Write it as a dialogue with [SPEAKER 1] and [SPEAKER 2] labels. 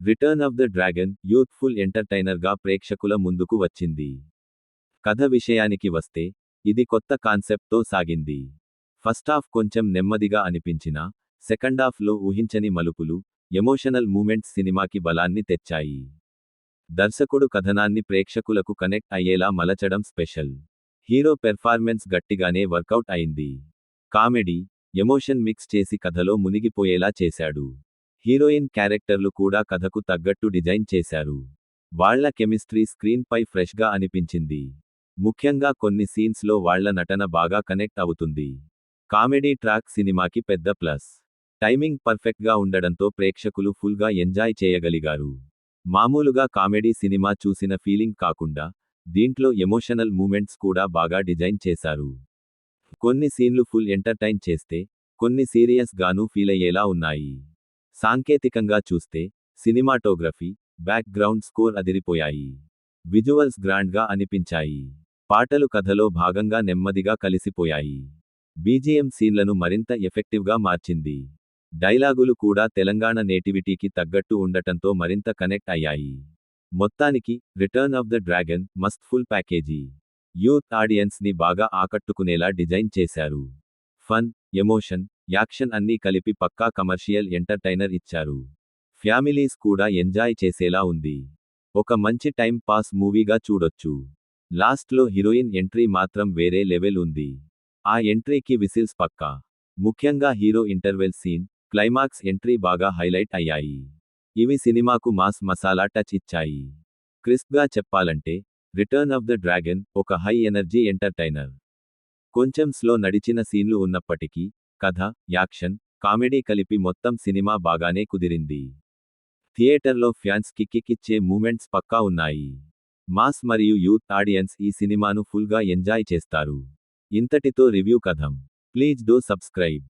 [SPEAKER 1] Return of the dragon youthful ఎంటర్టైనర్గా ప్రేక్షకుల ముందుకు వచ్చింది. కథ విషయానికి వస్తే, ఇది కొత్త కాన్సెప్ట్తో సాగింది. ఫస్టాఫ్ కొంచెం నెమ్మదిగా అనిపించినా, సెకండాఫ్లో ఊహించని మలుపులు, ఎమోషనల్ మూమెంట్స్ సినిమాకి బలాన్ని తెచ్చాయి. దర్శకుడు కథనాన్ని ప్రేక్షకులకు కనెక్ట్ అయ్యేలా మలచడం స్పెషల్. హీరో పెర్ఫార్మెన్స్ గట్టిగానే వర్కౌట్ అయింది. కామెడీ, ఎమోషన్ మిక్స్ చేసి కథలో మునిగిపోయేలా చేశాడు. హీరోయిన్ క్యారెక్టర్లు కూడా కథకు తగ్గట్టు డిజైన్ చేశారు. వాళ్ల కెమిస్ట్రీ స్క్రీన్ పై ఫ్రెష్గా అనిపించింది. ముఖ్యంగా కొన్ని సీన్స్లో వాళ్ల నటన బాగా కనెక్ట్ అవుతుంది. కామెడీ ట్రాక్ సినిమాకి పెద్ద ప్లస్. టైమింగ్ పర్ఫెక్ట్గా ఉండడంతో ప్రేక్షకులు ఫుల్గా ఎంజాయ్ చేయగలిగారు. మామూలుగా కామెడీ సినిమా చూసిన ఫీలింగ్ కాకుండా, దీంట్లో ఎమోషనల్ మూమెంట్స్ కూడా బాగా డిజైన్ చేశారు. కొన్ని సీన్లు ఫుల్ ఎంటర్టైన్ చేస్తే, కొన్ని సీరియస్ గానూ ఫీలయ్యేలా ఉన్నాయి. సాంకేతికంగా చూస్తే, సినిమాటోగ్రఫీ, బ్యాక్ గ్రౌండ్ స్కోర్ అదిరిపోయాయి. విజువల్స్ గ్రాండ్గా అనిపించాయి. పాటలు కథలో భాగంగా నెమ్మదిగా కలిసిపోయాయి. బీజిఎం సీన్లను మరింత ఎఫెక్టివ్గా మార్చింది. డైలాగులు కూడా తెలంగాణ నేటివిటీకి తగ్గట్టు ఉండటంతో మరింత కనెక్ట్ అయ్యాయి. మొత్తానికి, return of the dragon must full package. Youth ఆడియన్స్ని బాగా ఆకట్టుకునేలా డిజైన్ చేశారు. ఫన్, ఎమోషన్, యాక్షన్ అన్నీ కలిపి పక్కా కమర్షియల్ ఎంటర్టైనర్ ఇచ్చారు. ఫ్యామిలీస్ కూడా ఎంజాయ్ చేసేలా ఉంది. ఒక మంచి టైం పాస్ మూవీగా చూడొచ్చు. లాస్ట్లో హీరోయిన్ ఎంట్రీ మాత్రం వేరే లెవెల్ ఉంది. ఆ ఎంట్రీకి విసిల్స్ పక్కా. ముఖ్యంగా hero interval scene, climax entry బాగా హైలైట్ అయ్యాయి. ఇవి సినిమాకు మాస్ మసాలా టచ్ ఇచ్చాయి. క్రిస్ప్గా చెప్పాలంటే, రిటర్న్ ఆఫ్ ద డ్రాగన్ ఒక హై ఎనర్జీ ఎంటర్టైనర్. కొంచెం స్లో నడిచిన సీన్లు ఉన్నప్పటికీ, కథ, యాక్షన్, కామెడీ కలిపి మొత్తం సినిమా బాగానే కుదిరింది. థియేటర్లో ఫ్యాన్స్ కిక్కిచ్చే మూమెంట్స్ పక్కా ఉన్నాయి. మాస్ మరియు యూత్ ఆడియన్స్ ఈ సినిమాను ఫుల్గా ఎంజాయ్ చేస్తారు. ఇంతటితో రివ్యూ కథం. Please do subscribe.